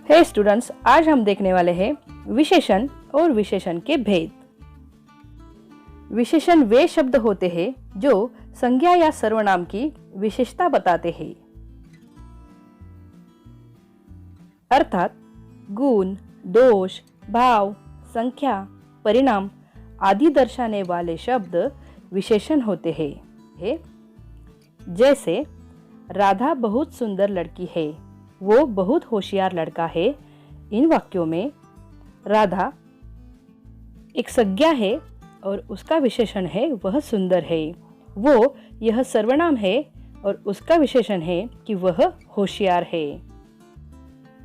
हे students, आज हम देखने वाले हैं विशेषण और विशेषण के भेद। विशेषण वे शब्द होते हैं जो संज्ञा या सर्वनाम की विशेषता बताते हैं, अर्थात गुण, दोष, भाव, संख्या, परिणाम आदि दर्शाने वाले शब्द विशेषण होते हैं। जैसे राधा बहुत सुंदर लड़की है, वो बहुत होशियार लड़का है। इन वाक्यों में राधा एक संज्ञा है और उसका विशेषण है वह सुंदर है। वो यह सर्वनाम है और उसका विशेषण है कि वह होशियार है।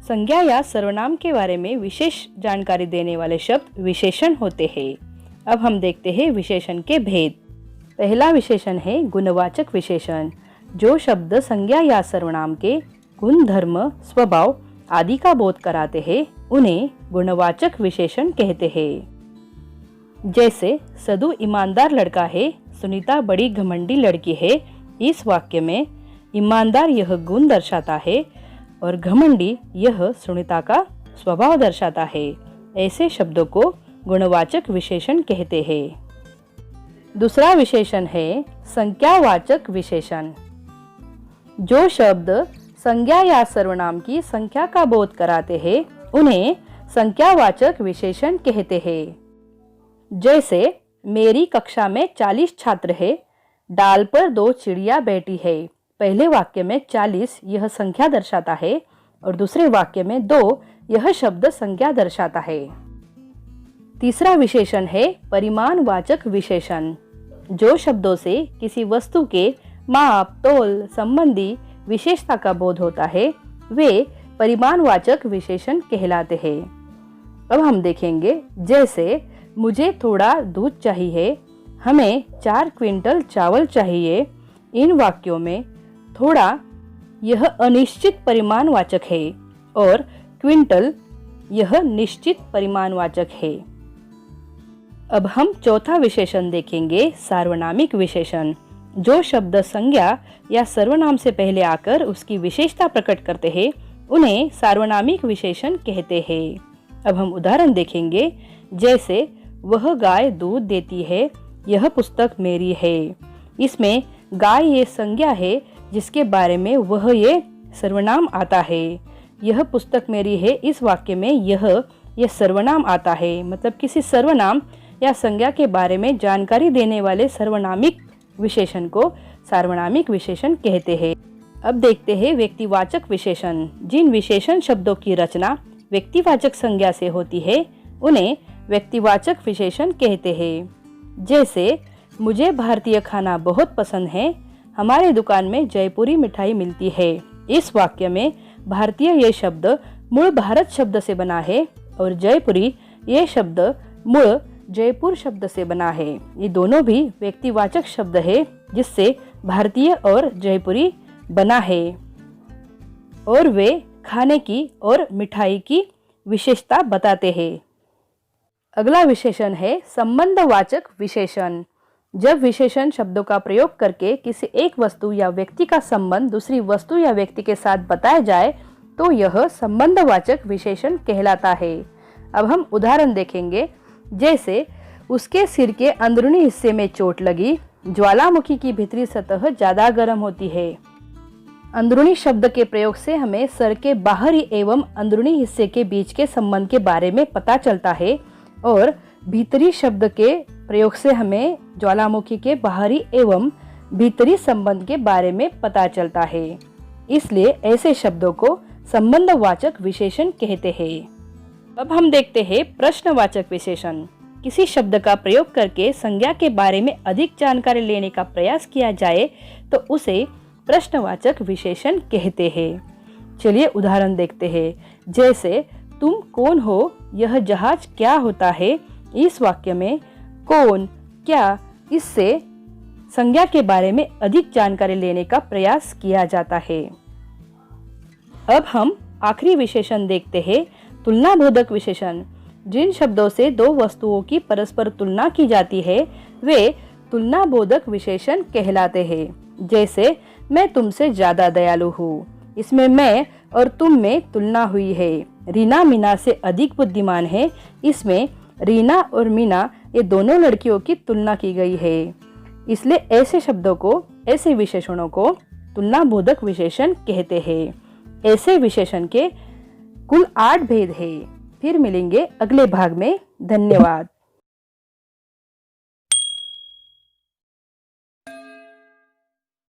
संज्ञा या सर्वनाम के बारे में विशेष जानकारी देने वाले शब्द विशेषण होते हैं। अब हम देखते हैं विशेषण के भेद। पहला विशेषण है गुणवाचक विशेषण। जो शब्द संज्ञा या सर्वनाम के गुण, धर्म, स्वभाव आदि का बोध कराते हैं उन्हें गुणवाचक विशेषण कहते हैं। जैसे सदु ईमानदार लड़का है, सुनीता बड़ी घमंडी लड़की है। इस वाक्य में ईमानदार यह गुण दर्शाता है और घमंडी यह सुनीता का स्वभाव दर्शाता है। ऐसे शब्दों को गुणवाचक विशेषण कहते हैं। दूसरा विशेषण है संख्यावाचक विशेषण। जो शब्द संज्ञा या सर्वनाम की संख्या का बोध कराते हैं उन्हें संख्यावाचक विशेषण कहते हैं। जैसे मेरी कक्षा में 40 छात्र हैं, डाल पर 2 चिड़िया बैठी है। पहले वाक्य में 40 यह संख्या दर्शाता है और दूसरे वाक्य में 2 यह शब्द संज्ञा दर्शाता है। तीसरा विशेषण है परिमाणवाचक विशेषण। जो शब्दों से किसी वस्तु के माप, तोल संबंधी विशेषता का बोध होता है वे परिमाणवाचक विशेषण कहलाते हैं। अब हम देखेंगे, जैसे मुझे थोड़ा दूध चाहिए, हमें 4 क्विंटल चावल चाहिए। इन वाक्यों में थोड़ा यह अनिश्चित परिमाणवाचक है और क्विंटल यह निश्चित परिमाणवाचक है। अब हम चौथा विशेषण देखेंगे, सार्वनामिक विशेषण। जो शब्द संज्ञा या सर्वनाम से पहले आकर उसकी विशेषता प्रकट करते हैं उन्हें सार्वनामिक विशेषण कहते हैं। अब हम उदाहरण देखेंगे, जैसे वह गाय दूध देती है, यह पुस्तक मेरी है। इसमें गाय ये संज्ञा है जिसके बारे में वह ये सर्वनाम आता है। यह पुस्तक मेरी है, इस वाक्य में यह सर्वनाम आता है। मतलब किसी सर्वनाम या संज्ञा के बारे में जानकारी देने वाले सर्वनामिक विशेषण को सार्वनामिक विशेषण कहते हैं। अब देखते हैं व्यक्तिवाचक विशेषण। जिन विशेषण शब्दों की रचना व्यक्तिवाचक संज्ञा से होती है उन्हें व्यक्तिवाचक विशेषण कहते हैं। जैसे मुझे भारतीय खाना बहुत पसंद है, हमारे दुकान में जयपुरी मिठाई मिलती है। इस वाक्य में भारतीय ये शब्द मूल भारत शब्द से बना है और जयपुरी ये शब्द मूल जयपुर शब्द से बना है। ये दोनों भी व्यक्तिवाचक शब्द है जिससे भारतीय और जयपुरी बना है और वे खाने की और मिठाई की विशेषता बताते हैं। अगला विशेषण है संबंधवाचक विशेषण। जब विशेषण शब्दों का प्रयोग करके किसी एक वस्तु या व्यक्ति का संबंध दूसरी वस्तु या व्यक्ति के साथ बताया जाए तो यह संबंधवाचक विशेषण कहलाता है। अब हम उदाहरण देखेंगे, जैसे उसके सिर के अंदरूनी हिस्से में चोट लगी, ज्वालामुखी की भीतरी सतह ज्यादा गर्म होती है। अंदरूनी शब्द के प्रयोग से हमें सर के बाहरी एवं अंदरूनी हिस्से के बीच के संबंध के बारे में पता चलता है और भीतरी शब्द के प्रयोग से हमें ज्वालामुखी के बाहरी एवं भीतरी संबंध के बारे में पता चलता है। इसलिए ऐसे शब्दों को संबंधवाचक विशेषण कहते हैं। अब हम देखते हैं प्रश्नवाचक विशेषण। किसी शब्द का प्रयोग करके संज्ञा के बारे में अधिक जानकारी लेने का प्रयास किया जाए तो उसे प्रश्नवाचक विशेषण कहते हैं। चलिए उदाहरण देखते हैं, जैसे तुम कौन हो, यह जहाज क्या होता है। इस वाक्य में कौन, क्या, इससे संज्ञा के बारे में अधिक जानकारी लेने का प्रयास किया जाता है। अब हम आखिरी विशेषण देखते हैं, तुलनाबोधक विशेषण। जिन शब्दों से दो वस्तुओं की परस्पर तुलना की जाती है वे तुलनाबोधक विशेषण कहलाते हैं। जैसे मैं तुमसे ज्यादा दयालु हूँ, इसमें मैं और तुम में तुलना हुई है। रीना मीना से अधिक बुद्धिमान है, इसमें रीना और मीना ये दोनों लड़कियों की तुलना की गई है। इसलिए ऐसे शब्दों को, ऐसे विशेषणों को तुलना बोधक विशेषण कहते हैं। ऐसे विशेषण के कुल 8 भेद हैं। फिर मिलेंगे अगले भाग में। धन्यवाद।